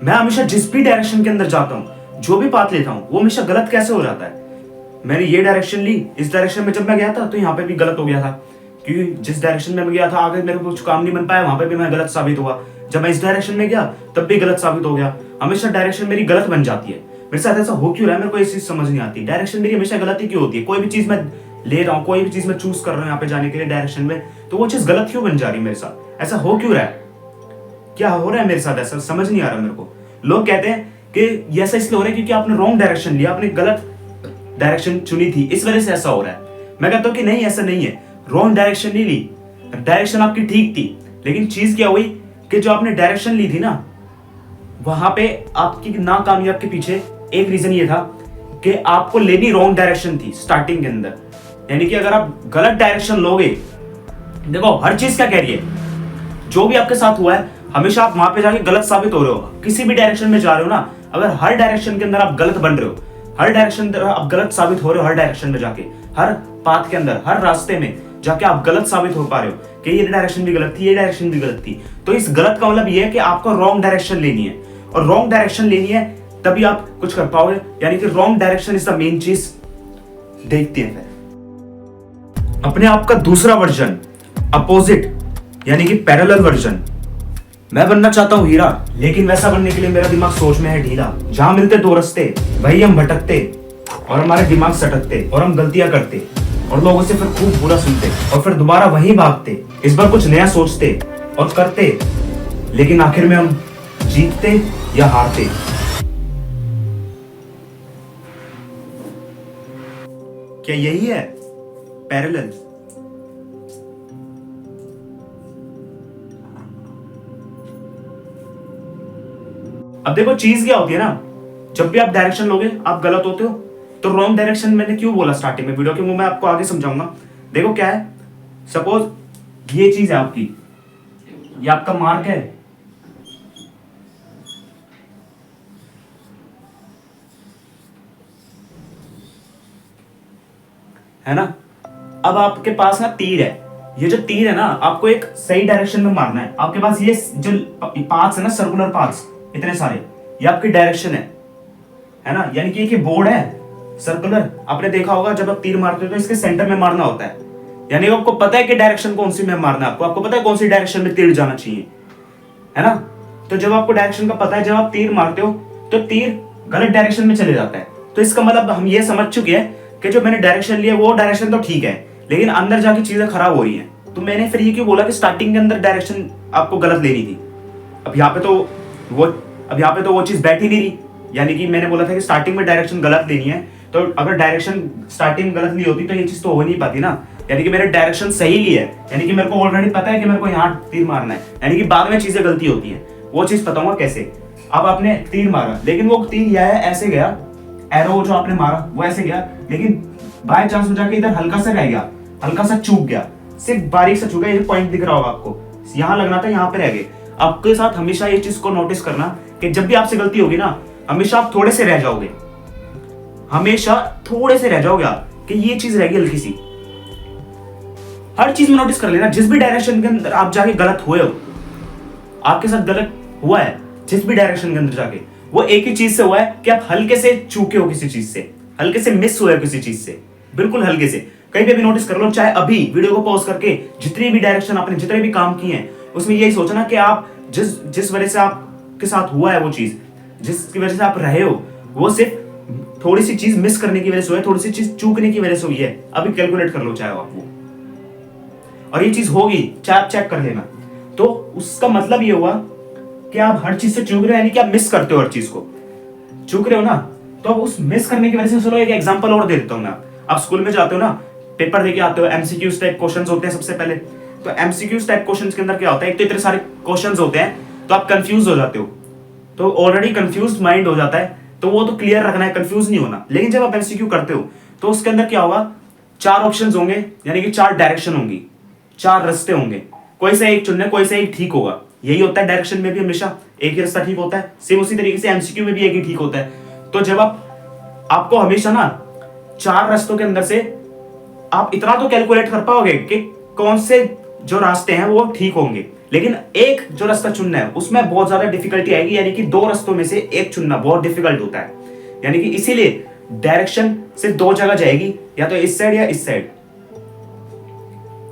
मैं हमेशा जिस भी डायरेक्शन के अंदर जाता हूँ, जो भी पाथ लेता हूँ, वो हमेशा गलत कैसे हो जाता है। मैंने ये डायरेक्शन ली, इस डायरेक्शन में जब मैं गया था तो यहाँ पे भी गलत हो गया था, क्योंकि जिस डायरेक्शन में मैं गया था आगे मेरे को कुछ काम नहीं बन पाया, वहां पे भी मैं गलत साबित हुआ। जब मैं इस डायरेक्शन में गया तब भी गलत साबित हो गया। हमेशा डायरेक्शन मेरी गलत बन जाती है। मेरे साथ ऐसा हो क्यों रहा है, मेरे को ये चीज समझ नहीं आती। डायरेक्शन मेरी हमेशा गलत ही क्यों होती है। कोई भी चीज मैं ले रहा हूँ, कोई भी चीज मैं चूज कर रहा हूँ यहाँ पे जाने के लिए डायरेक्शन में, तो वो चीज गलत क्यों बन जा रही है मेरे साथ। ऐसा हो क्यों रहा है, क्या हो रहा है मेरे साथ, ऐसा समझ नहीं आ रहा मेरे को। लोग कहते हैं कि ऐसा इसलिए हो रहा है क्योंकि आपने रॉन्ग डायरेक्शन लिया, आपने गलत डायरेक्शन चुनी थी, इस वजह से ऐसा हो रहा है। मैं कहता हूं कि नहीं, ऐसा नहीं है। रॉन्ग डायरेक्शन नहीं ली, डायरेक्शन आपकी ठीक थी, लेकिन चीज क्या हुई कि जो आपने डायरेक्शन ली थी ना, वहां पे आपकी नाकामयाब के पीछे एक रीजन ये था कि आपको लेनी रॉन्ग डायरेक्शन थी स्टार्टिंग के अंदर। यानी कि अगर आप गलत डायरेक्शन लोगे, देखो हर चीज क्या कह रही है, जो भी आपके साथ हुआ है हमेशा आप वहां पे जाके गलत साबित हो रहे हो। किसी भी डायरेक्शन में जा रहे हो ना, अगर हर डायरेक्शन के अंदर आप गलत बन रहे हो, हर डायरेक्शन आप गलत साबित हो रहे हो, हर डायरेक्शन में जाके, हर पाथ के अंदर, हर रास्ते में जाके आप गलत साबित हो पा रहे हो कि ये डायरेक्शन भी गलत थी, ये डायरेक्शन भी गलत थी। तो इस गलत का मतलब ये है कि आपको रॉन्ग डायरेक्शन लेनी है, और रॉन्ग डायरेक्शन लेनी है तभी आप कुछ कर पाओगे। यानी कि wrong direction is the main चीज। देखते हैं फिर अपने आप का दूसरा वर्जन, अपोजिट यानी कि पैरेलल वर्जन। मैं बनना चाहता हूँ हीरा, लेकिन वैसा बनने के लिए मेरा दिमाग सोच में है ढीला। जहां मिलते दो रास्ते वही हम भटकते, और हमारे दिमाग सटकते, और हम गलतियां करते, और लोगों से फिर खूब बुरा सुनते, और फिर दोबारा वही भागते। इस बार कुछ नया सोचते और करते, लेकिन आखिर में हम जीतते या हारते। क्या यही है पैरेलल? अब देखो चीज क्या होती है ना, जब भी आप डायरेक्शन लोगे आप गलत होते हो। तो रॉन्ग डायरेक्शन मैंने क्यों बोला स्टार्टिंग में वीडियो के, वो मैं आपको आगे समझाऊंगा। देखो क्या है, सपोज ये चीज है आपकी, ये आपका मार्क है ना। अब आपके पास ना तीर है, ये जो तीर है ना आपको एक सही डायरेक्शन में मारना है। आपके पास ये जो पाथ्स है ना, सर्कुलर पाथ्स इतने सारे, ये आपकी डायरेक्शन है ना। यानी कि एक बोर्ड है सर्कुलर, आपने देखा होगा जब आप तीर मारते हो तो इसके सेंटर में मारना होता है। यानी आपको पता है कि डायरेक्शन कौन सी में मारना है, आपको पता है कौन सी डायरेक्शन में तीर जाना चाहिए, है ना। तो जब आपको डायरेक्शन का पता है, जब आप तीर मारते हो तो तीर गलत डायरेक्शन में चले जाता है। तो इसका मतलब हम ये समझ चुके हैं कि जो मैंने डायरेक्शन लिया वो डायरेक्शन तो ठीक है, लेकिन अंदर जाके चीजें खराब हो रही हैं। तो मैंने फिर ये क्यों बोला कि स्टार्टिंग के अंदर डायरेक्शन आपको गलत लेनी थी। अब यहाँ पे तो वो चीज बैठ ही नहीं रही। यानी कि मैंने बोला था कि स्टार्टिंग में डायरेक्शन गलत लेनी है, तो अगर डायरेक्शन स्टार्टिंग गलत ली होती तो ये चीज तो हो नहीं पाती ना। यानी कि मैंने डायरेक्शन सही ली है, यानी कि मेरे को ऑलरेडी पता है कि मेरे को यहाँ तीर मारना है, यानी कि बाद में चीजें गलती होती है। वो चीज बताऊंगा कैसे। अब आपने तीर मारा, लेकिन वो तीर यह है ऐसे गया, एरो जो आपने मारा वो ऐसे गया, लेकिन बाय चांस हो जाके इधर हल्का सा रह गया, हल्का सा चूक गया, सिर्फ बारीक सा चूका। ये पॉइंट दिख रहा होगा आपको, यहाँ लगना था, यहाँ पे रह गए। आपके साथ हमेशा ये चीज को नोटिस करना कि जब भी आपसे गलती होगी ना, हमेशा आप थोड़े से रह जाओगे, हमेशा थोड़े से रह जाओगे आप, कि ये चीज रहेगी हल्की सी। हर चीज में नोटिस कर लेना, जिस भी डायरेक्शन के अंदर आप जाके गलत हुए हो, आपके साथ गलत हुआ है जिस भी डायरेक्शन के अंदर जाके, वो एक ही चीज से हुआ है कि आप हल्के से चूके हो किसी चीज से, हल्के से मिस हुए हो किसी चीज से, बिल्कुल हल्के से। कहीं पे भी नोटिस कर लो, चाहे अभी वीडियो को पॉज करके जितनी भी डायरेक्शन आपने जितने भी काम किए हैं उसमें यही सोचना कि आप जिस वजह से आपके साथ हुआ है वो चीज, जिसकी वजह से आप रहे हो, वो सिर्फ थोड़ी सी चीज मिस करने की वजह से हुई है, थोड़ी सी चीज चूकने की वजह से हुई है। अभी कैलकुलेट कर लो चाहे आप वो, और ये चीज होगी, चाहे आप चेक कर लेना। तो उसका मतलब ये हुआ कि आप हर चीज से चूक रहे हो, यानी कि आप मिस करते हो, हर चीज को चूक रहे हो ना। तो उस मिस करने की वजह से, चलो एक एग्जांपल और दे देता हूं मैं। आप स्कूल में जाते हो ना, पेपर देके आते हो, एमसीक्यूज टाइप क्वेश्चंस होते हैं सबसे पहले। तो एमसीक्यूज टाइप क्वेश्चंस के अंदर क्या होता है, एक तो इतने सारे क्वेश्चंस होते हैं तो आप कंफ्यूज हो जाते हो, तो ऑलरेडी कंफ्यूज्ड माइंड हो जाता है, तो वो तो क्लियर रखना है, कंफ्यूज नहीं होना। लेकिन जब आप एमसीक्यू करते हो तो उसके अंदर क्या होगा, 4 ऑप्शंस होंगे, यानी कि 4 डायरेक्शन होंगी, 4 रास्ते होंगे, कोई से एक चुनना, कोई से एक ठीक होगा। यही होता है डायरेक्शन में भी, हमेशा एक ही रास्ता ठीक होता है। सेम उसी तरीके से एमसीक्यू में भी एक ही ठीक होता है। तो जब आपको हमेशा ना 4 रास्तों के अंदर से आप इतना तो कैलकुलेट कर पाओगे कि कौन से जो रास्ते हैं वो ठीक होंगे, लेकिन एक जो रास्ता चुनना है उसमें बहुत ज्यादा डिफिकल्टी आएगी, यानी कि दो रास्तों में से एक चुनना बहुत डिफिकल्ट होता है। यानी कि इसीलिए डायरेक्शन सिर्फ दो जगह जाएगी, या तो इस साइड या इस साइड।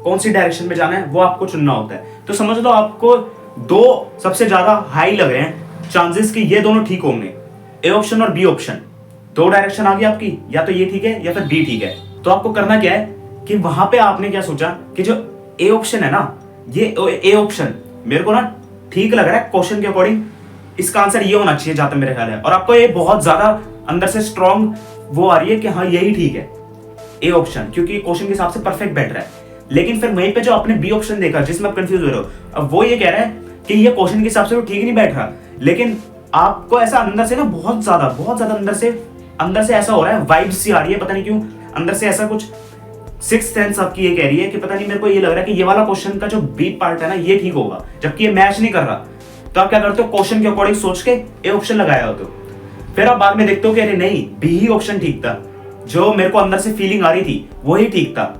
कौन सी डायरेक्शन में जाना है वो आपको चुनना होता है। तो समझ लो आपको दो सबसे ज्यादा हाई लग रहे हैं चांसेस कि ये दोनों ठीक होंगे, ए ऑप्शन और बी ऑप्शन। दो डायरेक्शन आ गई आपकी, या तो ये ठीक है या फिर बी ठीक है। तो आपको करना क्या है कि वहां पे आपने क्या सोचा कि जो ए ऑप्शन है ना, ये ए ऑप्शन मेरे को ना ठीक लग रहा है क्वेश्चन के अकॉर्डिंग, इसका आंसर ये होना चाहिए जहां तक मेरे ख्याल है। और आपको ये बहुत ज्यादा अंदर से स्ट्रॉन्ग वो आ रही है कि हाँ यही ठीक है ए ऑप्शन, क्योंकि क्वेश्चन के हिसाब से परफेक्ट बैठ रहा है। लेकिन फिर वहीं पे जो आपने बी ऑप्शन देखा जिसमें आप कंफ्यूज हो रहे हो, अब वो ये कह रहा है कि ये क्वेश्चन के हिसाब से तो ठीक नहीं बैठ रहा, लेकिन आपको ऐसा अंदर से ना बहुत ज्यादा अंदर से ऐसा हो रहा है, वाइब्स सी आ रही है, पता नहीं क्यों अंदर से ऐसा कुछ सिक्स्थ सेंस आपकी ये कह रही है कि पता नहीं, मेरे को ये लग रहा है कि ये वाला क्वेश्चन का जो बी पार्ट है ना ये ठीक होगा, जबकि ये मैच नहीं कर रहा। तो आप क्या करते हो, क्वेश्चन के अकॉर्डिंग सोच के ए ऑप्शन लगाया होते हो, फिर आप बाद में देखते हो कि अरे नहीं बी ही ऑप्शन ठीक था, जो मेरे को अंदर से फीलिंग आ रही थी वही ठीक था।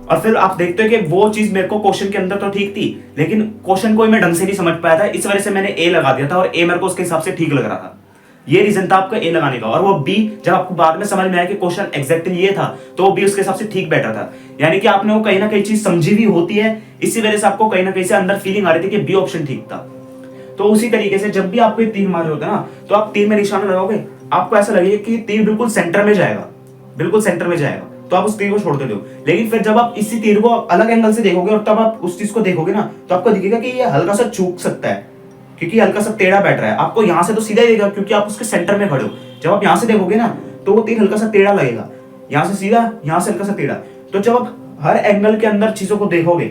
और फिर आप देखते हो कि वो चीज मेरे को क्वेश्चन के अंदर तो ठीक थी, लेकिन क्वेश्चन को मैं ढंग से नहीं समझ पाया था, इस वजह से मैंने ए लगा दिया था, और ए मेरे को उसके हिसाब से ठीक लग रहा था। ये रीजन था आपका ए लगाने का। और वो बी जब आपको बाद में समझ में आया कि क्वेश्चन एग्जैक्टली ये था, तो वो बी उसके हिसाब से ठीक बैठा था। यानी कि आपने वो कहीं ना कहीं चीज समझी भी होती है, इसी वजह से आपको कहीं ना कहीं से अंदर फीलिंग आ रही थी कि बी ऑप्शन ठीक था। तो उसी तरीके से जब भी आपको तीर मारे होते हैं ना, तो आप तीर में निशाना लगाओगे, आपको ऐसा लगेगा कि तीर बिल्कुल सेंटर में जाएगा, बिल्कुल सेंटर में जाएगा, तो आप उस तीर को छोड़ देते हो। लेकिन फिर जब आप इसी तीर को अलग एंगल से देखोगे और तब आप उस चीज को देखोगे ना, तो आपको दिखेगा कि ये हल्का सा चूक सकता है, क्योंकि हल्का सा टेढ़ा बैठ रहा है। आपको यहां से तो सीधा ही देगा क्योंकि आप उसके सेंटर में खड़े हो। जब आप यहां से देखोगे ना, तो वो तीर हल्का सा टेढ़ा लगेगा, यहां से सीधा, यहां से हल्का सा टेढ़ा। तो जब आप हर एंगल के अंदर चीजों को देखोगे,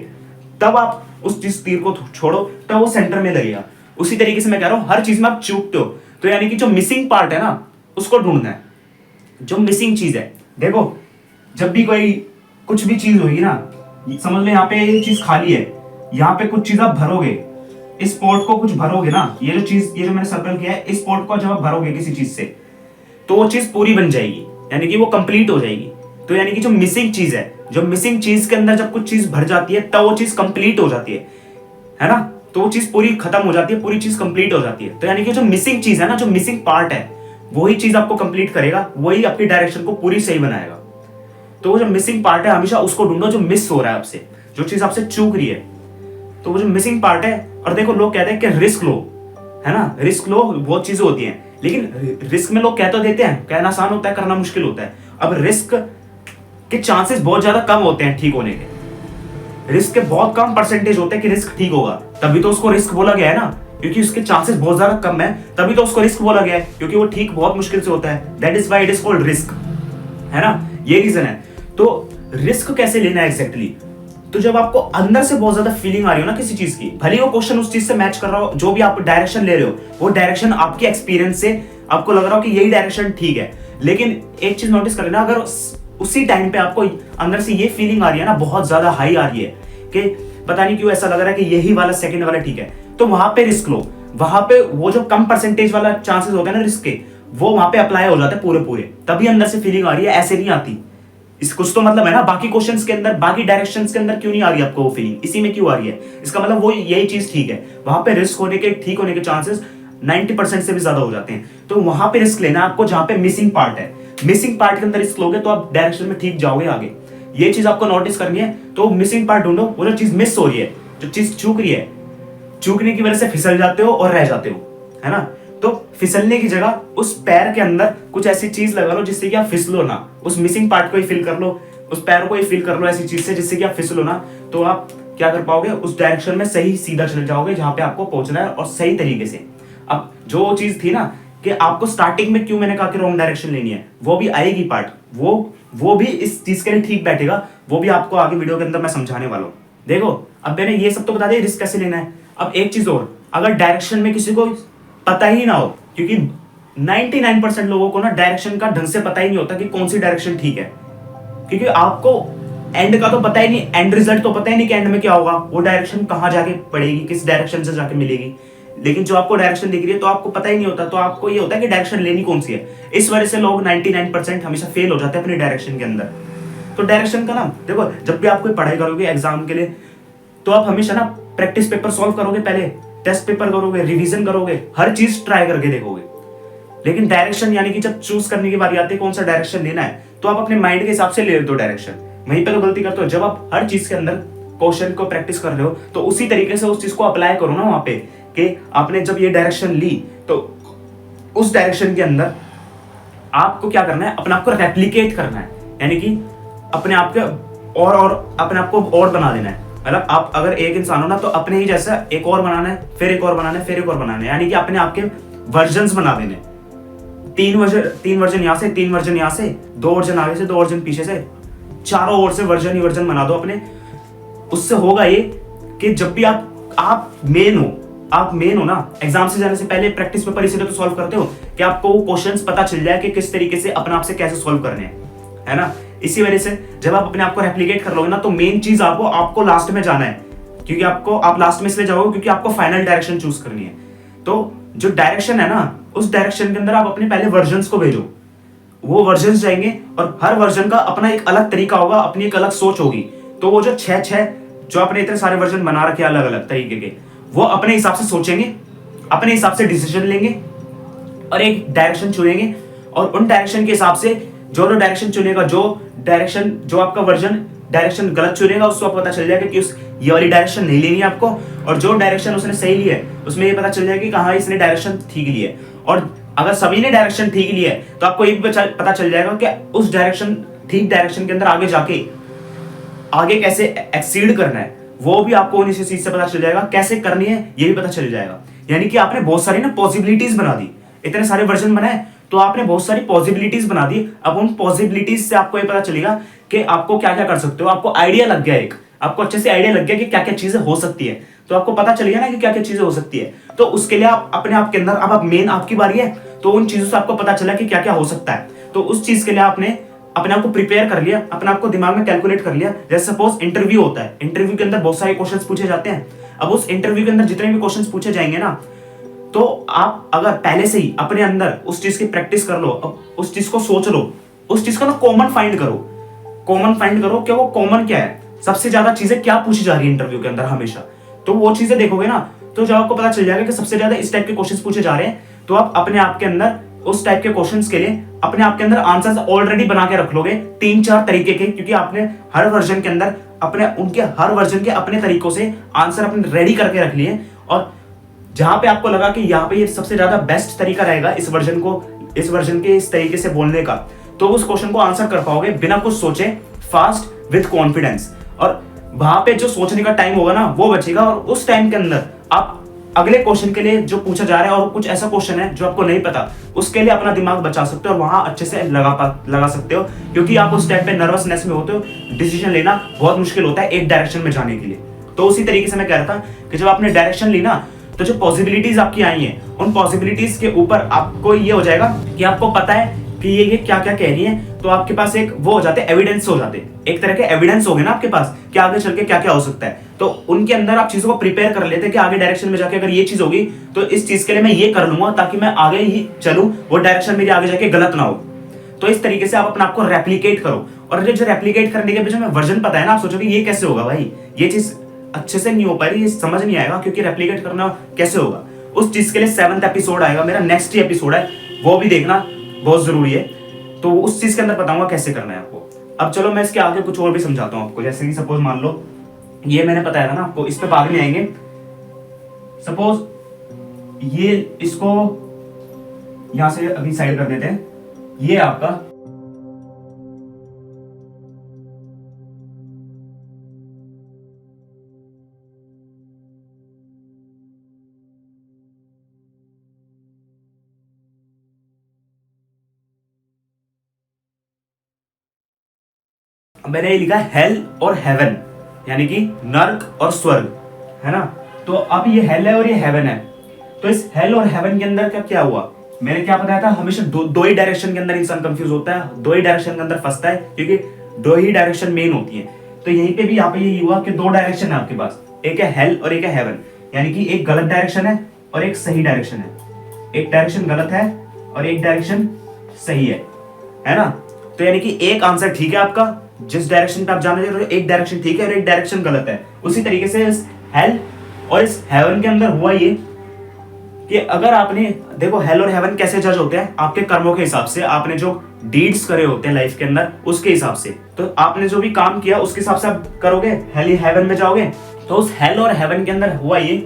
तब आप उस चीज तीर को छोड़ो, तब वो सेंटर में लगेगा। उसी तरीके से मैं कह रहा हूं, हर चीज में आप चूकते हो, तो यानी कि जो मिसिंग पार्ट है ना, उसको ढूंढना है, जो मिसिंग चीज है। देखो जब भी कोई कुछ भी चीज होगी ना, समझ लो यहाँ पे ये चीज खाली है, यहाँ पे कुछ चीज आप भरोगे, इस पोर्ट को कुछ भरोगे ना, ये जो मैंने सर्कल किया है, इस पोर्ट को जब आप भरोगे किसी चीज से, तो वो चीज पूरी बन जाएगी, यानी कि वो कंप्लीट हो जाएगी। तो यानी कि जो मिसिंग चीज है, जो मिसिंग चीज के अंदर जब कुछ चीज भर जाती है, तब वो चीज कंप्लीट हो जाती है ना, तो वो चीज पूरी खत्म हो जाती है, पूरी चीज कंप्लीट हो जाती है। तो यानी कि जो मिसिंग चीज है ना, जो मिसिंग पार्ट है, वही चीज आपको कंप्लीट करेगा, वही आपकी डायरेक्शन को पूरी सही बनाएगा। तो वो जो मिसिंग पार्ट है, हमेशा उसको ढूंढो जो मिस हो रहा है आपसे, जो चीज आपसे चूक रही है, तो वो जो मिसिंग पार्ट है। और देखो लोग कहते हैं कि रिस्क लो, है ना, रिस्क लो, बहुत चीजें होती हैं, लेकिन रिस्क में लोग कह तो देते हैं, कहना आसान होता है, करना मुश्किल होता है। अब रिस्क के चांसेस बहुत ज्यादा कम होते हैं ठीक होने के, रिस्क के बहुत कम परसेंटेज होते हैं कि रिस्क ठीक होगा, तभी तो उसको रिस्क बोला गया है ना, क्योंकि उसके चांसेस बहुत ज्यादा कम है, तभी तो उसको रिस्क बोला गया है, क्योंकि वो ठीक बहुत मुश्किल से होता है। That is why it is called risk, है ना, ये रीजन है। तो रिस्क कैसे लेना है एग्जैक्टली, तो जब आपको अंदर से बहुत ज्यादा फीलिंग आ रही हो ना किसी चीज की, भले ही वो क्वेश्चन उस चीज से मैच कर रहा हो, जो भी आप डायरेक्शन ले रहे हो, वो डायरेक्शन आपके एक्सपीरियंस से आपको लग रहा हो कि यही डायरेक्शन ठीक है, लेकिन एक चीज नोटिस कर लेना, अगर उसी टाइम पे आपको अंदर से ये फीलिंग आ रही है ना, बहुत ज्यादा हाई आ रही है कि पता नहीं क्यों ऐसा लग रहा है कि यही वाला सेकंड वाला ठीक है, तो वहां पे रिस्क लो। वहां पे वो जो कम परसेंटेज वाला चांसेस होते हैं ना रिस्क के, वो वहां पे अप्लाई हो जाते हैं पूरे, तभी अंदर से फीलिंग आ रही है, ऐसे नहीं आती। इस कुछ तो मतलब है ना, बाकी क्वेश्चंस के अंदर, बाकी डायरेक्शंस के अंदर क्यों नहीं आ रही आपको वो फीलिंग, इसी में क्यों आ रही है, इसका मतलब वो यही चीज ठीक है। वहां पे रिस्क होने के, ठीक होने के चांसेस 90% से भी ज्यादा हो जाते हैं। तो वहां पे रिस्क लेना आपको जहां पे मिसिंग पार्ट है, मिसिंग पार्ट के अंदर रिस्क लोगे तो आप डायरेक्शन में ठीक जाओगे आगे। ये चीज आपको नोटिस करनी है। तो मिसिंग पार्ट ढूंढो, वो जो चीज मिस हो रही है, जो चीज चूक रही है, चूकने की वजह से फिसल जाते हो और रह जाते हो, है ना। तो फिसलने की जगह उस पैर के अंदर कुछ ऐसी चीज लगा लो जिससे कि आप फिसलो ना, उस मिसिंग पार्ट को ही फिल कर लो, उस पैर को ही फिल कर लो ऐसी चीज से जिससे कि आप फिसलो ना। तो आप क्या कर पाओगे, उस डायरेक्शन में सही सीधा चले जाओगे जहां पे आपको पहुंचना है, और सही तरीके से। अब जो चीज थी ना कि आपको स्टार्टिंग में क्यों मैंने कहा कि रॉन्ग डायरेक्शन लेनी है, वो भी आएगी पार्ट, वो भी इस चीज के लिए ठीक बैठेगा, वो भी आपको आगे वीडियो के अंदर मैं समझाने वाला हूँ। देखो अब मैंने ये सब तो बता दिया रिस्क कैसे लेना है। अब एक चीज और, अगर डायरेक्शन में किसी को पता ही ना हो, क्योंकि 99% लोगों को ना डायरेक्शन का ढंग से पता ही नहीं होता कि कौन सी डायरेक्शन ठीक है, क्योंकि आपको एंड का तो पता ही नहीं, एंड रिजल्ट तो पता ही नहीं कि एंड में क्या होगा, वो डायरेक्शन कहाँ जाके पड़ेगी, किस डायरेक्शन से जाके मिलेगी। लेकिन जो आपको डायरेक्शन दिख रही है तो आपको पता ही नहीं होता, तो आपको ये होता है कि डायरेक्शन लेनी कौन सी है। इस वजह से लोग 99% हमेशा फेल हो जाते हैं अपने डायरेक्शन के अंदर। तो डायरेक्शन का ना देखो, जब भी आप कोई पढ़ाई करोगे एग्जाम के लिए, तो आप हमेशा ना प्रैक्टिस पेपर सॉल्व करोगे, पहले टेस्ट पेपर करोगे, रिवीजन करोगे, हर चीज ट्राई करके देखोगे। लेकिन डायरेक्शन यानी कि जब चूज करने की बारी आती है कौन सा डायरेक्शन लेना है, तो आप अपने माइंड के हिसाब से ले लेते हो डायरेक्शन। वहीं पे तो गलती करते हो। जब आप हर चीज के अंदर क्वेश्चन को प्रैक्टिस कर रहे हो तो उसी तरीके से उस चीज को अप्लाई करो ना वहां पे, कि आपने जब ये डायरेक्शन ली तो उस डायरेक्शन के अंदर आपको क्या करना है, अपने आप को रेप्लिकेट करना है, यानी कि अपने आप के और अपने आप को और बना देना है। मतलब आप अगर एक इंसान हो ना तो अपने ही जैसा एक और बनाना है, फिर एक और बनाना है, फिर एक और बनाना है, यानी कि अपने आप के वर्जन्स बना देने। 3 वर्जन यहाँ से, 3 वर्जन यहाँ से, 2 वर्जन आगे से, 2 वर्जन पीछे से, चारों ओर से वर्जन ही वर्जन बना दो अपने। उससे होगा ये कि जब भी आप मेन हो ना, एग्जाम से जाने से पहले प्रैक्टिस पेपर इसीलिए तो सॉल्व करते हो कि आपको वो क्वेश्चंस पता चल जाए कि किस तरीके से अपने आप से कैसे सॉल्व करने हैं, है ना। इसी वजह से जब आप अपने आप को रेप्लिकेट कर लोगे ना तो मेन चीज आपको लास्ट में जाना है, क्योंकि आप लास्ट में इसलिए जाओगे क्योंकि आपको फाइनल डायरेक्शन चूज करनी है। तो जो डायरेक्शन है ना, उस डायरेक्शन के अंदर आप अपने पहले वर्जन्स को भेजो, वो वर्जन्स जाएंगे और हर वर्जन का अपना एक अलग तरीका होगा, अपनी एक अलग सोच होगी। तो वो जो छह जो आपने इतने सारे वर्जन बना रखे अलग अलग तरीके के, वो अपने हिसाब से सोचेंगे, अपने हिसाब से डिसीजन लेंगे और एक डायरेक्शन चुनेंगे। और उन डायरेक्शन के हिसाब से जो डायरेक्शन चुनेगा, जो आपका वर्जन डायरेक्शन गलत चुनेगा, उसको आपको पता चल जाएगा कि ये वाली डायरेक्शन नहीं लेनी है आपको, और जो डायरेक्शन उसने सही ली है उसमें ये पता चल जाएगा कि हाँ इसने डायरेक्शन ठीक ली है। और अगर सभी ने डायरेक्शन ठीक ली है तो आपको ये भी पता चल जाएगा कि उस ठीक डायरेक्शन के अंदर आगे जाके आगे कैसे एक्सीड करना है, वो भी आपको उन्हीं चीज से पता चल जाएगा। कैसे करनी है ये भी पता चल जाएगा। यानी कि आपने बहुत सारी ना पॉसिबिलिटीज बना दी, इतने सारे वर्जन बनाए तो आपने बहुत सारी पॉसिबिलिटीज बना दी। अब उन पॉसिबिलिटीज से आपको ये पता चलेगा कि आपको क्या क्या कर सकते हो। आपको आइडिया लग गया, आपको अच्छे से आइडिया लग गया कि क्या क्या चीजें हो सकती है। तो आपको पता चल गया ना कि क्या क्या चीजें हो सकती है। तो उसके लिए आप अपने आप के अंदर, अब आप मेन आपकी बारी है तो उन चीजों से आपको पता चला कि क्या क्या हो सकता है। तो उस चीज के लिए आपने अपने आप को प्रिपेयर कर लिया, अपने आप को दिमाग में कैलकुलेट कर लिया। जैसे सपोज इंटरव्यू होता है, इंटरव्यू के अंदर बहुत सारे क्वेश्चंस पूछे जाते हैं। अब उस इंटरव्यू के अंदर जितने भी क्वेश्चंस पूछे जाएंगे ना, तो आप अगर पहले से ही अपने अंदर उस चीज की प्रैक्टिस कर लो, अब उस चीज को सोच लो, उस चीज का ना कॉमन फाइंड करो कि वो कॉमन क्या है, सबसे ज्यादा चीजें क्या पूछी जा रही है इंटरव्यू के अंदर हमेशा। तो वो चीजें देखोगे ना तो जब आपको पता चल जाएगा कि सबसे ज्यादा इस टाइप के क्वेश्चंस पूछे जा रहे हैं, तो आप अपने आप के अंदर उस टाइप के क्वेश्चंस के लिए अपने आप के अंदर आंसर्स ऑलरेडी बना के रख लोगे 3-4 तरीके के, क्योंकि आपने हर वर्जन के अंदर हर वर्जन के अपने तरीकों से आंसर अपने रेडी करके रख लिए। और जहां पे आपको लगा कि यहाँ पे ये सबसे ज्यादा बेस्ट तरीका रहेगा इस वर्जन के इस तरीके से बोलने का, तो उस क्वेश्चन को आंसर कर पाओगे बिना कुछ सोचे, फास्ट विद कॉन्फिडेंस। और वहां पे जो सोचने का टाइम होगा ना वो बचेगा, और उस टाइम के अंदर आप अगले क्वेश्चन के लिए जो पूछा जा रहा है और कुछ ऐसा क्वेश्चन है जो आपको नहीं पता, उसके लिए अपना दिमाग बचा सकते हो और वहां अच्छे से लगा सकते हो। क्योंकि आप उस टाइम पे नर्वसनेस में होते हो, डिसीजन लेना बहुत मुश्किल होता है एक डायरेक्शन में जाने के लिए। तो उसी तरीके से मैं कह रहा था कि जब आपने डायरेक्शन ली ना, तो जो पॉसिबिलिटीज आपकी आई हैं, उन पॉसिबिलिटीज के ऊपर आपको ये हो जाएगा कि आपको पता है कि ये क्या क्या कह रही है। तो आपके पास एक वो हो जाते, एविडेंस हो जाते, एक तरह के एविडेंस हो गए ना आपके पास कि आगे चल के क्या क्या हो सकता है। तो उनके अंदर आप चीजों को प्रिपेयर कर लेते कि आगे डायरेक्शन में जाके अगर ये चीज होगी तो इस चीज के लिए मैं ये कर लूंगा ताकि मैं आगे ही चलूं, वो डायरेक्शन मेरी आगे जाके गलत ना हो। तो इस तरीके से आप अपने आप को रेप्लिकेट करो। और जो रेप्लिकेट करने के पीछे में वर्जन पता है ना, आप सोचोगे ये कैसे होगा भाई, ये चीज अच्छे से नहीं हो पाएगी, ये समझ नहीं आएगा क्योंकि रेप्लिकेट करना कैसे होगा। उस चीज के लिए 7th एपिसोड आएगा, मेरा नेक्स्ट ही एपिसोड है, वो भी देखना बहुत जरूरी है। तो उस चीज के अंदर बताऊंगा कैसे करना है आपको। अब चलो मैं इसके आगे कुछ और भी समझाता हूँ आपको। जैसे कि सपोज मान लो ये मैंने बताया था ना आपको, इस पे बाद में आएंगे। सपोज ये इसको यहां से अभी साइड कर देते हैं, ये आपका मैंने ये लिखा है हेल और हेवन, यानी कि नर्क और स्वर्ग, है ना। तो अब ये हेल है और ये हेवन है। तो इस हेल और हेवन के अंदर क्या हुआ, मैंने क्या बताया था, हमेशा दो ही डायरेक्शन के अंदर इंसान कंफ्यूज होता है, दो ही डायरेक्शन के अंदर फंसता है, क्योंकि दो ही डायरेक्शन मेन होती है। तो यहीं पे भी यहाँ पे ये हुआ कि 2 डायरेक्शन है आपके पास, एक है हेल और एक है हेवन, यानी कि एक गलत डायरेक्शन है और एक सही डायरेक्शन है। एक डायरेक्शन गलत है और एक डायरेक्शन सही है ना। तो यानी कि एक आंसर ठीक है आपका, जिस डायरेक्शन पे आप जाने जा रहे हो, एक डायरेक्शन ठीक है और एक डायरेक्शन गलत है। उसी तरीके से हेल और इस हेवन के अंदर हुआ ये कि अगर आपने देखो, हेल और हेवन कैसे जज होते हैं? आपके कर्मों के हिसाब से, आपने जो डीड्स करे होते हैं लाइफ के अंदर उसके हिसाब से। तो आपने जो भी काम किया उसके हिसाब से आप करोगे, हेल हेवन में जाओगे। तो उस हेल और हेवन के अंदर हुआ ये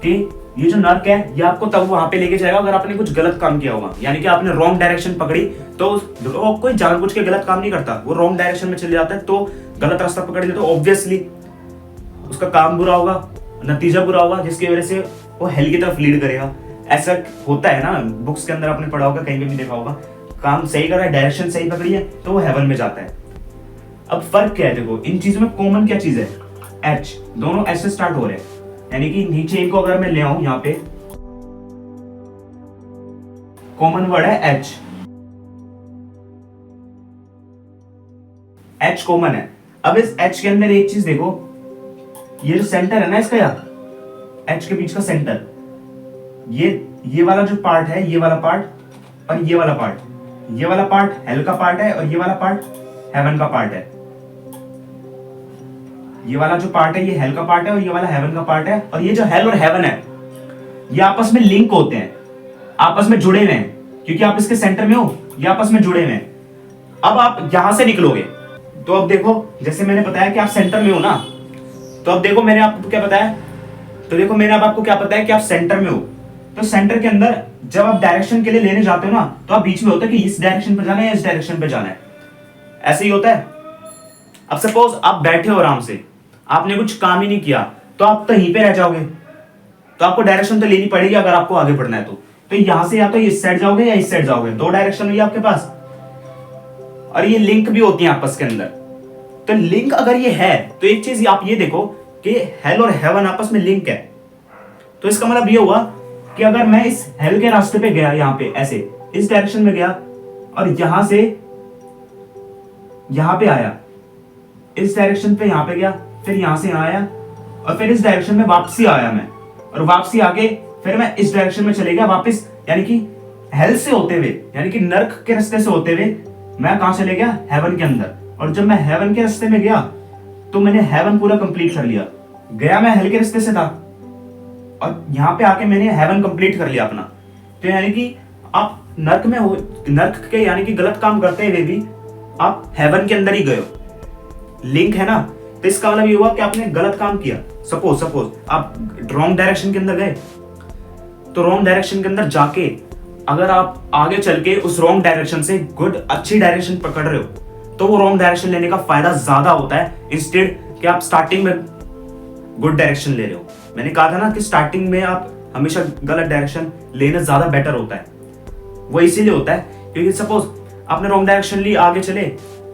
कि ये जो नर्क है ये आपको तब वहां पे लेके जाएगा अगर आपने कुछ गलत काम किया होगा, यानी कि आपने रॉन्ग डायरेक्शन पकड़ी। तो वो कोई जानबूझ के गलत काम नहीं करता, वो रॉन्ग डायरेक्शन में चले जाता है, तो गलत रास्ता पकड़ लिया तो ऑब्वियसली उसका काम बुरा होगा, नतीजा बुरा होगा, जिसकी वजह से वो हेल की तरफ लीड करेगा। ऐसा होता है ना, बुक्स के अंदर आपने पढ़ा होगा, कहीं पे भी देखा होगा, काम सही कर रहा है, डायरेक्शन सही पकड़ी है तो वो हेवन में जाता है। अब फर्क क्या है? देखो इन चीजों में कॉमन क्या चीज है? एच, दोनों एच से स्टार्ट हो रहे हैं, यानी कि नीचे इनको अगर मैं ले आऊं, यहाँ पे कॉमन वर्ड है एच, एच कॉमन है। अब इस एच के अंदर एक चीज देखो, ये जो सेंटर है ना इसका, यार एच के बीच का सेंटर, ये वाला जो पार्ट है, ये वाला पार्ट और ये वाला पार्ट, ये वाला पार्ट हेल का पार्ट है और ये वाला पार्ट हेवन का पार्ट है। ये वाला जो पार्ट है ये हेल का पार्ट है और ये वाला हेवन का पार्ट है। और ये जो हेल और हेवन है ये आपस में लिंक होते हैं, आपस में जुड़े हुए हैं, क्योंकि आप इसके सेंटर में हो, ये आपस में जुड़े हुए हैं। अब आप यहां से निकलोगे तो अब देखो, जैसे मैंने बताया कि आप सेंटर में हो ना, तो अब देखो मैंने आपको क्या बताया, तो देखो मैंने अब आपको क्या बताया कि आप सेंटर में हो। तो सेंटर के अंदर जब आप डायरेक्शन के लिए लेने जाते हो ना, तो आप बीच में होता है कि इस डायरेक्शन पे जाना है या इस डायरेक्शन पे जाना है, ऐसे ही होता है। अब सपोज आप बैठे हो आराम से, आपने कुछ काम ही नहीं किया, तो आप तो यहीं पे रह जाओगे, तो आपको डायरेक्शन तो लेनी पड़ेगी अगर आपको आगे बढ़ना है। तो यहां से या तो इस साइड जाओगे या इस साइड जाओगे, दो डायरेक्शन हुई आपके पास, और ये लिंक भी होती है आपस के अंदर। तो लिंक अगर ये है तो एक चीज आप ये देखो कि हेल और हेवन आपस में लिंक है। तो इसका मतलब ये हुआ कि अगर मैं इस हेल के रास्ते पे गया, यहां पे ऐसे इस डायरेक्शन में गया और यहां से यहां पे आया, इस डायरेक्शन पे यहां पे गया, फिर यहां से यहां आया और फिर इस डायरेक्शन में वापसी आया मैं, और वापसी आके फिर मैं इस डायरेक्शन में चले गया वापस, यानी कि हेल से होते हुए, यानी कि नर्क के रास्ते से होते हुए मैं कहां चले गया? हेवन के अंदर। और जब मैं हेवन के रास्ते में गया तो मैंने हेवन पूरा कंप्लीट कर लिया। गया मैं हेल के रास्ते से था और यहां पे आके मैंने हेवन कंप्लीट कर लिया अपना। तो यानी कि आप नर्क में हो, नर्क के यानी कि गलत काम करते हुए भी आप हेवन के अंदर ही गए हो, लिंक है ना। तो इसका मतलब ये हुआ कि आपने गलत काम किया। सपोज आप रॉन्ग डायरेक्शन के अंदर गए, तो रॉन्ग डायरेक्शन के अंदर जाके अगर आप आगे चल के उस रॉन्ग डायरेक्शन से गुड अच्छी डायरेक्शन पकड़ रहे हो, तो वो रॉन्ग डायरेक्शन लेने का फायदा ज्यादा होता है, इंस्टेड कि आप स्टार्टिंग में गुड डायरेक्शन ले रहे हो। मैंने कहा था ना कि स्टार्टिंग में आप हमेशा गलत डायरेक्शन लेना ज्यादा बेटर होता है। वो इसीलिए होता है क्योंकि सपोज आपने रॉन्ग डायरेक्शन ली, आगे चले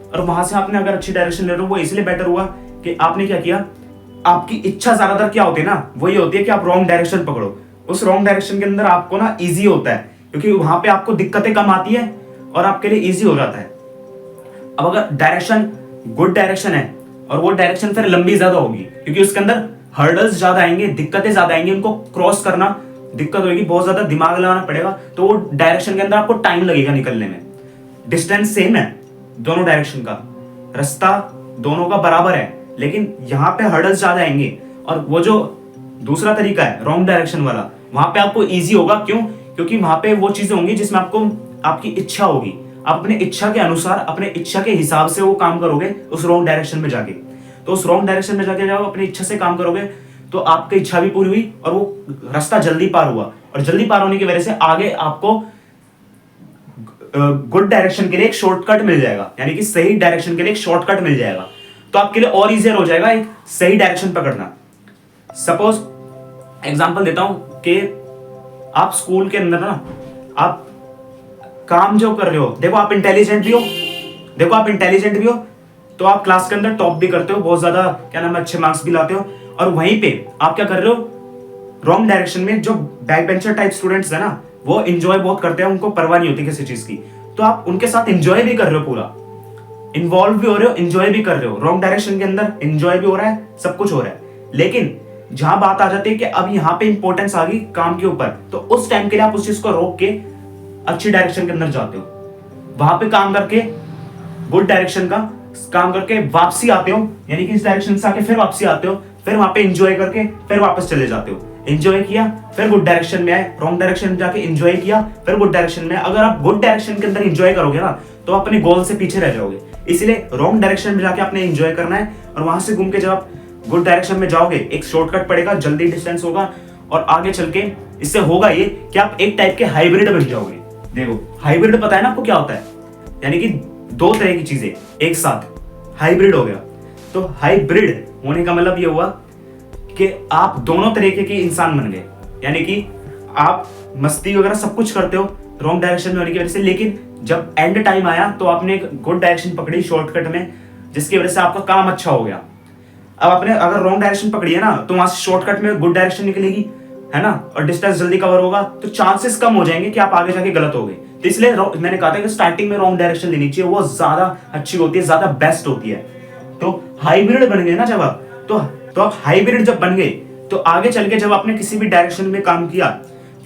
और वहां से आपने अगर अच्छी डायरेक्शन ले रहे हो, वो इसलिए बेटर हुआ कि आपने क्या किया, आपकी इच्छा ज्यादातर क्या होती है ना, वो ये होती है कि आप रॉन्ग डायरेक्शन पकड़ो। उस रॉन्ग डायरेक्शन के अंदर आपको ना इजी होता है, क्योंकि वहां पे आपको दिक्कतें कम आती है और आपके लिए इजी हो जाता है। अब अगर डायरेक्शन गुड डायरेक्शन है और वो डायरेक्शन फिर लंबी ज्यादा होगी, क्योंकि उसके अंदर हर्डल्स ज्यादा आएंगे, दिक्कतें ज्यादा आएंगी, उनको क्रॉस करना दिक्कत होगी, बहुत ज्यादा दिमाग लगाना पड़ेगा, तो वो डायरेक्शन के अंदर आपको टाइम लगेगा निकलने में। डिस्टेंस सेम है दोनों डायरेक्शन का, रास्ता दोनों का बराबर है, लेकिन यहाँ पे हर्डल्स ज्यादा आएंगे। और वो जो दूसरा तरीका है रॉन्ग डायरेक्शन वाला, वहां पे आपको इजी होगा। क्यों? क्योंकि वहां पे वो चीजें होंगी जिसमें आपको आपकी इच्छा होगी, आप अपने इच्छा के अनुसार, अपने इच्छा के हिसाब से वो काम करोगे उस रॉन्ग डायरेक्शन में जाके। तो उस रॉन्ग डायरेक्शन में जाके जब अपनी इच्छा से काम करोगे तो आपकी इच्छा भी पूरी हुई और वो रास्ता जल्दी पार हुआ, और जल्दी पार होने की वजह से आगे आपको गुड डायरेक्शन के लिए एक शॉर्टकट मिल जाएगा, यानी कि सही डायरेक्शन के लिए एक शॉर्टकट मिल जाएगा। तो आपके लिए और इजियर हो जाएगा एक सही डायरेक्शन पकड़ना। सपोज एग्जांपल देता हूं कि आप स्कूल के अंदर ना, आप काम जो कर रहे हो, देखो आप इंटेलिजेंट भी हो, तो आप क्लास के अंदर टॉप भी करते हो, बहुत ज्यादा क्या नाम है, अच्छे मार्क्स भी लाते हो, और वहीं पे आप क्या कर रहे हो, रॉन्ग डायरेक्शन में जो बैक बेंचर टाइप स्टूडेंट्स है ना, वो एंजॉय बहुत करते हैं, उनको परवाह नहीं होती किसी चीज की, तो आप उनके साथ एंजॉय भी कर रहे हो, पूरा इन्वॉल्व भी हो रहे हो, एंजॉय भी कर रहे हो। रॉन्ग डायरेक्शन के अंदर एंजॉय भी हो रहा है, सब कुछ हो रहा है, लेकिन जहां बात आ जाती है कि अब यहाँ पे इंपॉर्टेंस आ गई काम के ऊपर, तो उस टाइम के लिए आप उस चीज को रोक के अच्छी डायरेक्शन के अंदर जाते हो, वहां पे काम करके गुड डायरेक्शन का काम करके वापसी आते हो, यानी कि इस डायरेक्शन से आके फिर वापसी आते हो, फिर वहां पे एंजॉय करके फिर वापस चले जाते हो। एंजॉय किया, फिर गुड डायरेक्शन में आए, रॉन्ग डायरेक्शन में जाके एंजॉय किया, फिर गुड डायरेक्शन में। अगर आप गुड डायरेक्शन के अंदर एंजॉय करोगे ना तो अपने गोल से पीछे रह जाओगे। इसलिए रॉन्ग डायरेक्शन में जाके आपने एंजॉय करना है, और वहां से घूम के जब आप गुड डायरेक्शन में जाओगे एक शॉर्टकट पड़ेगा, जल्दी डिस्टेंस होगा, और आगे चल के इससे होगा ये कि आप एक टाइप के हाइब्रिड बन जाओगे। देखो हाइब्रिड पता है ना आपको क्या होता है, यानी कि दो तरह की चीजें एक साथ, हाइब्रिड हो गया। तो हाइब्रिड होने का मतलब ये हुआ कि आप दोनों तरीके के इंसान बन गए, यानी कि आप मस्ती वगैरह सब कुछ करते हो रॉन्ग डायरेक्शन में होने की वजह से, लेकिन जब एंड टाइम आया तो आपने एक गुड डायरेक्शन पकड़ी शॉर्टकट में, जिसकी वजह से आपका काम अच्छा हो गया। अब आपने अगर रॉन्ग डायरेक्शन पकड़ी है ना तो वहां से शॉर्टकट में गुड डायरेक्शन निकलेगी, है ना, और डिस्टेंस जल्दी कवर होगा, तो चांसेस कम हो जाएंगे कि आप आगे जाके गलत हो गए। तो इसलिए मैंने कहा था कि स्टार्टिंग में रॉन्ग डायरेक्शन लेनी चाहिए, वो ज्यादा अच्छी होती है, ज्यादा बेस्ट होती है। तो हाइब्रिड बन गए ना जब आप, तो आप हाइब्रिड जब बन गए तो आगे चल के जब आपने किसी भी डायरेक्शन में काम किया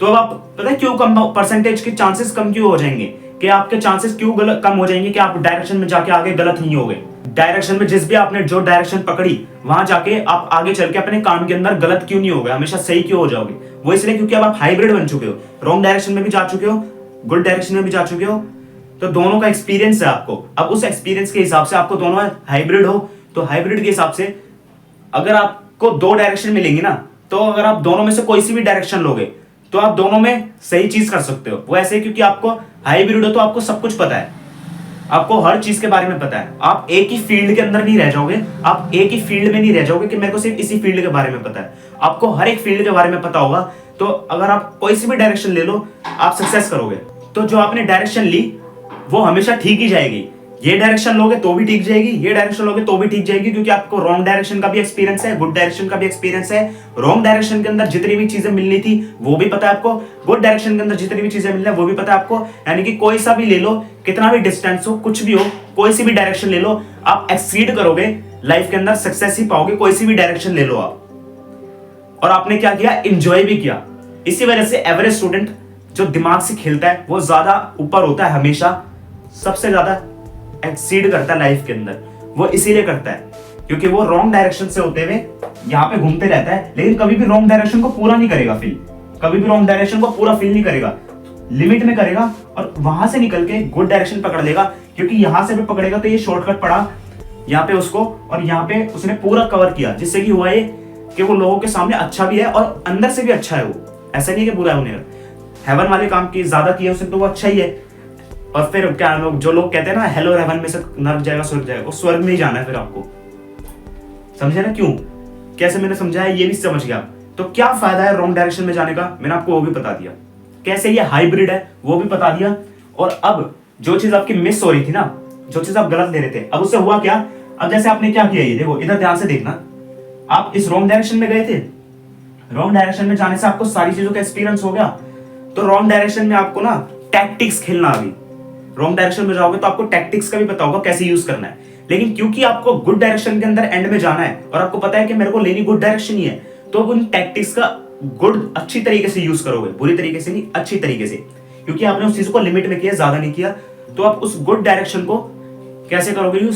तो अब आप पता है क्यों कम परसेंटेज के चांसेस कम क्यों हो जाएंगे, कि आपके चांसेस क्यों कम हो जाएंगे कि आप डायरेक्शन में जाके आगे गलत नहीं हो गए। डायरेक्शन में जिस भी आपने जो डायरेक्शन पकड़ी वहां जाके आप आगे चल के अपने काम के अंदर गलत क्यों नहीं हो गए, हमेशा सही क्यों हो जाओगे। वो इसलिए क्योंकि अब आप हाइब्रिड बन चुके हो, रॉन्ग डायरेक्शन में भी जा चुके हो, गुड डायरेक्शन में भी जा चुके हो, तो दोनों का एक्सपीरियंस है आपको। अब उस एक्सपीरियंस के हिसाब से आपको दोनों हाइब्रिड हो, तो हाइब्रिड के हिसाब से अगर आपको दो डायरेक्शन मिलेंगी ना, तो अगर आप दोनों में से कोई सी भी डायरेक्शन लोगे तो आप दोनों में सही चीज कर सकते हो। वो ऐसे क्योंकि आपको हाइब्रिड हो तो आपको सब कुछ पता है, आपको हर चीज के बारे में पता है। आप एक ही फील्ड के अंदर नहीं रह जाओगे, आप एक ही फील्ड में नहीं रह जाओगे कि मेरे को सिर्फ इसी फील्ड के बारे में पता है, आपको हर एक फील्ड के बारे में पता होगा। तो अगर आप कोई सी भी डायरेक्शन ले लो आप सक्सेस करोगे। तो जो आपने डायरेक्शन ली वो हमेशा ठीक ही जाएगी, ये डायरेक्शन लोगे तो भी ठीक जाएगी, ये डायरेक्शन लोगे तो भी ठीक जाएगी, क्योंकि आपको रॉन्ग डायरेक्शन का भी एक्सपीरियंस है, गुड डायरेक्शन का भी एक्सपीरियंस है। रॉन्ग डायरेक्शन के अंदर जितनी भी चीजें मिलनी थी वो भी पता है आपको, गुड डायरेक्शन के अंदर जितनी भी चीजें मिलनी है वो भी पता है आपको। यानी कि कोई सा भी ले लो, कितना भी डिस्टेंस हो, कुछ भी हो, कोई सी भी डायरेक्शन ले लो, आप एक्सीड करोगे लाइफ के अंदर, सक्सेस ही पाओगे। कोई सी भी डायरेक्शन ले लो आप। और आपने क्या किया, एंजॉय भी किया। इसी वजह से एवरेज स्टूडेंट जो दिमाग से खेलता है वो ज्यादा ऊपर होता है, हमेशा सबसे ज्यादा एक्सीड करता है लाइफ के अंदर। वो इसीलिए करता है क्योंकि वो रॉन्ग डायरेक्शन से होते हुए यहाँ पे घूमते रहता है, लेकिन कभी भी रॉन्ग डायरेक्शन को पूरा नहीं करेगा फील, कभी भी रॉन्ग डायरेक्शन को पूरा फील नहीं करेगा, लिमिट में करेगा, और वहां से निकल के गुड डायरेक्शन पकड़ लेगा। क्योंकि यहां से भी पकड़ेगा तो ये शॉर्टकट पड़ा यहाँ पे उसको, और यहाँ पे उसने पूरा कवर किया, जिससे कि हुआ ये कि वो लोगों के सामने अच्छा भी है और अंदर से भी अच्छा है। वो ऐसा नहीं है कि बुरा होने हेवन वाले काम की ज्यादा किया उसने तो वो अच्छा ही है। और फिर क्या लोग जो लोग कहते हैं ना हेलो हेवन में से नर्क जाएगा स्वर्ग जाएगा, वो स्वर्ग में ही जाना है फिर आपको, समझे ना क्यों, कैसे मैंने समझाया ये भी समझ गया। तो क्या फायदा है रॉन्ग डायरेक्शन में जाने का, मैंने आपको वो भी बता दिया, कैसे ये हाइब्रिड है वो भी बता दिया। और अब जो चीज आपकी मिस हो रही थी ना, जो चीज आप गलत ले रहे थे, अब उससे हुआ क्या। अब जैसे आपने क्या किया, ये देखो इधर ध्यान से देखना, आप इस रॉन्ग डायरेक्शन में गए थे, रॉन्ग डायरेक्शन में जाने से आपको सारी चीजों का एक्सपीरियंस हो गया। तो रॉन्ग डायरेक्शन में आपको ना टैक्टिक्स खेलना आ गई। रॉन्ग डायरेक्शन में जाओगे तो आपको टैक्टिक्स का भी पता होगा कैसे यूज करना है। लेकिन क्योंकि आपको गुड डायरेक्शन के अंदर एंड में जाना है और आपको पता है कि मेरे को लेनी गुड डायरेक्शन ही है, तो उन टैक्टिक्स का गुड अच्छी तरीके से यूज करोगे, बुरी तरीके से नहीं, अच्छी तरीके से, क्योंकि आपने उस चीज को लिमिट में किया, ज्यादा नहीं किया। तो आप उस गुड डायरेक्शन को कैसे करोगे,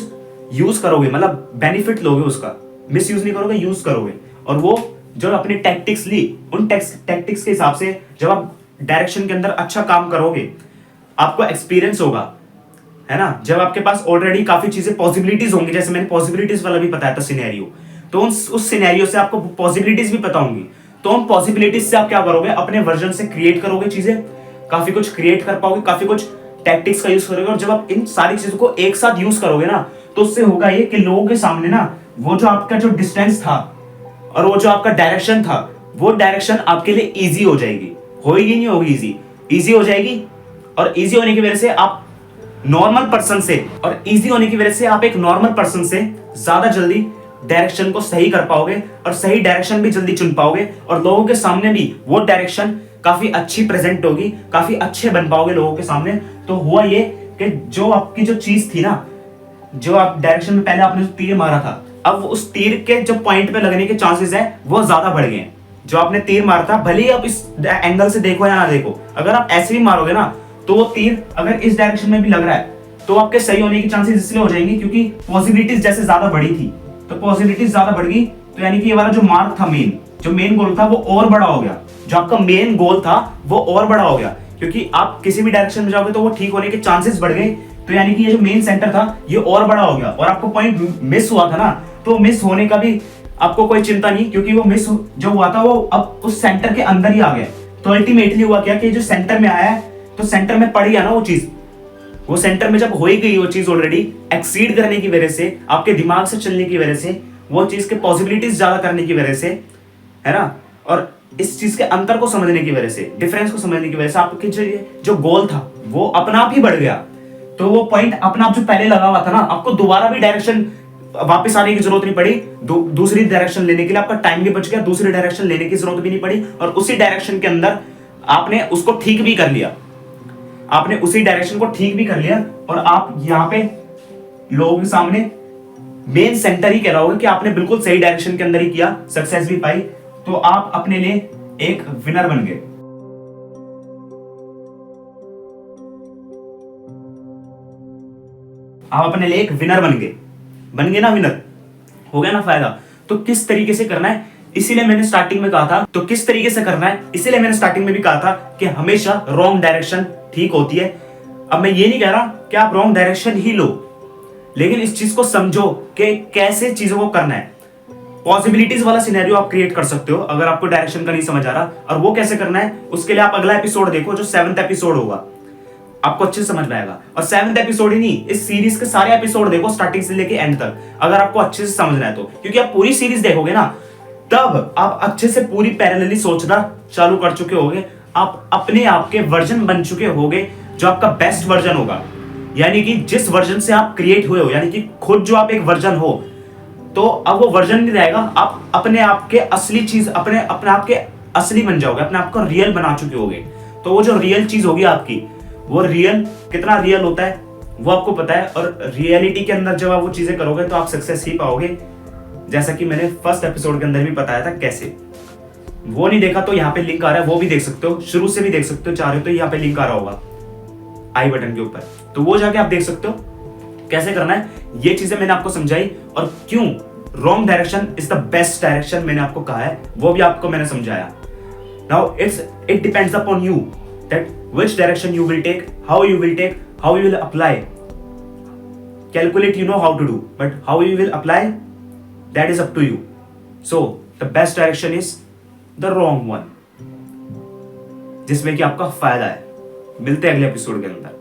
यूज करोगे, मतलब बेनिफिट लोगे उसका, मिस यूज नहीं करोगे, यूज करोगे। और वो जो अपनी टैक्टिक्स ली, उन टैक्टिक्स के हिसाब से जब आप डायरेक्शन के अंदर अच्छा काम करोगे, आपको एक्सपीरियंस होगा, है ना। जब आपके पास ऑलरेडी काफी चीजें पॉसिबिलिटीज होंगी, जैसे मैंने पॉसिबिलिटीज वाला भी बताया था सिनेरियो, तो उस सिनेरियो से आपको पॉसिबिलिटीज भी पता होंगी। तो उन पॉसिबिलिटीज से आप क्या करोगे, अपने वर्जन से क्रिएट करोगे चीजें, काफी कुछ क्रिएट कर पाओगे, काफी कुछ टैक्टिक्स का यूज करोगे। और जब आप इन सारी चीजों को एक साथ यूज करोगे ना, तो उससे होगा ये कि लोगों के सामने ना वो जो आपका जो डिस्टेंस था और वो जो आपका डायरेक्शन था, वो डायरेक्शन आपके लिए इजी हो जाएगी। होगी नहीं होगी, इजी हो जाएगी। और इजी होने की वजह से आप नॉर्मल पर्सन से, और इजी होने की वजह से आप एक नॉर्मल पर्सन से ज्यादा जल्दी डायरेक्शन को सही कर पाओगे और सही डायरेक्शन भी जल्दी चुन पाओगे। और लोगों के सामने भी वो डायरेक्शन काफी अच्छी प्रेजेंट होगी, काफी अच्छे बन पाओगे लोगों के सामने। तो हुआ ये कि जो आपकी जो चीज थी ना, जो आप डायरेक्शन में पहले आपने जो तीर मारा था, अब उस तीर के जो पॉइंट पे लगने के चांसेस है वो ज्यादा बढ़ गए हैं। जो आपने तीर मारा था, भले ही आप इस एंगल से देखो या ना देखो, अगर आप ऐसे भी मारोगे ना, तो वो तीर अगर इस डायरेक्शन में भी लग रहा है तो आपके सही होने की चांसेस इसलिए हो जाएंगे क्योंकि पॉसिबिलिटीज जैसे ज्यादा बढ़ी थी, तो पॉसिबिलिटीज ज्यादा बढ़ गई तो यानी कि ये वाला जो मार्क था जो मेन गोल था वो और बड़ा हो गया, जो आपका मेन गोल था वो और बड़ा हो गया, क्योंकि आप किसी भी डायरेक्शन में जाओगे तो वो ठीक होने के चांसेस बढ़ गए। तो यानी कि ये जो मेन सेंटर था ये और बड़ा हो गया, और आपको पॉइंट मिस हुआ था ना, तो मिस होने का भी आपको कोई चिंता नहीं, क्योंकि वो मिस जो हुआ था वो अब उस सेंटर के अंदर ही आ गया। तो अल्टीमेटली हुआ क्या कि जो सेंटर में आया है तो सेंटर में पड़ गया ना वो चीज, वो सेंटर में जब हो ही गई वो चीज ऑलरेडी एक्सीड करने की वजह से, आपके दिमाग से चलने की वजह से, वो चीज के पॉसिबिलिटीज ज्यादा करने की वजह से, है ना, और इस चीज के अंतर को समझने की वजह से, डिफरेंस को समझने की वजह से आपके जो गोल था वो अपना आप ही बढ़ गया। तो वो पॉइंट अपना आप जो पहले लगा हुआ था ना, आपको दोबारा भी डायरेक्शन वापस आने की जरूरत नहीं पड़ी, दूसरी डायरेक्शन लेने के लिए आपका टाइम भी बच गया, दूसरी डायरेक्शन लेने की जरूरत भी नहीं पड़ी, और उसी डायरेक्शन के अंदर आपने उसको ठीक भी कर लिया, आपने उसी डायरेक्शन को ठीक भी कर लिया, और आप यहाँ पे लोगों के सामने मेन सेंटर ही कह रहा होगा कि आपने बिल्कुल सही डायरेक्शन के अंदर ही किया, सक्सेस भी पाई, तो आप अपने लिए एक विनर बन गए। आप अपने लिए एक विनर बन गए ना, विनर हो गया ना फायदा। तो किस तरीके से करना है, इसीलिए मैंने स्टार्टिंग में कहा था, तो किस तरीके से करना है इसीलिए मैंने स्टार्टिंग में भी कहा था कि हमेशा रॉन्ग डायरेक्शन ठीक होती है। अब मैं ये नहीं कह रहा कि आप रॉन्ग डायरेक्शन ही लो, लेकिन इस चीज को समझो कि कैसे चीजों को करना है। पॉसिबिलिटीज वाला सिनेरियो आप क्रिएट कर सकते हो अगर आपको डायरेक्शन का नहीं समझ आ रहा, और वो कैसे करना है उसके लिए आप अगला एपिसोड देखो, जो 7th एपिसोड होगा, आपको अच्छे से समझ में आएगा। और 7th एपिसोड ही नहीं, इस सीरीज के सारे एपिसोड देखो स्टार्टिंग से लेके एंड तक, अगर आपको अच्छे से समझना है तो, क्योंकि आप पूरी सीरीज देखोगे ना तब आप अच्छे से पूरी पैरेलली सोचना चालू कर चुके होगे, आप अपने आप के वर्जन बन चुके होगे, जो आपका बेस्ट वर्जन होगा, यानी कि जिस वर्जन से आप क्रिएट हुए हो, यानी कि खुद जो आप एक वर्जन हो, तो अब वो वर्जन नहीं रहेगा, आप अपने आप के असली चीज, अपने आप के असली बन जाओगे, अपने आप को रियल बना चुके होगे। तो वो जो रियल चीज होगी आपकी, वो रियल कितना रियल होता है वो आपको पता है, और रियलिटी के अंदर जब आप वो चीजें करोगे तो आप सक्सेस ही पाओगे, जैसा कि मैंने फर्स्ट एपिसोड के अंदर भी बताया था कैसे। वो नहीं देखा तो यहाँ पे लिंक आ रहा है, वो भी देख सकते हो, शुरू से भी देख सकते हो, चाह रहे हो तो यहाँ पे लिंक आ रहा होगा आई बटन के ऊपर, तो वो जाके आप देख सकते हो कैसे करना है। ये चीजें मैंने आपको समझाई, और क्यों wrong direction is the best direction मैंने आपको कहा है, वो भी आपको मैंने समझाया। Now it depends upon you that which direction you will take, how you will take, how you will apply. Calculate you know how to do, but how you will apply, that is up to you. So the best direction is the wrong one, जिसमें कि आपका फायदा है। मिलते हैं अगले episode के अंदर।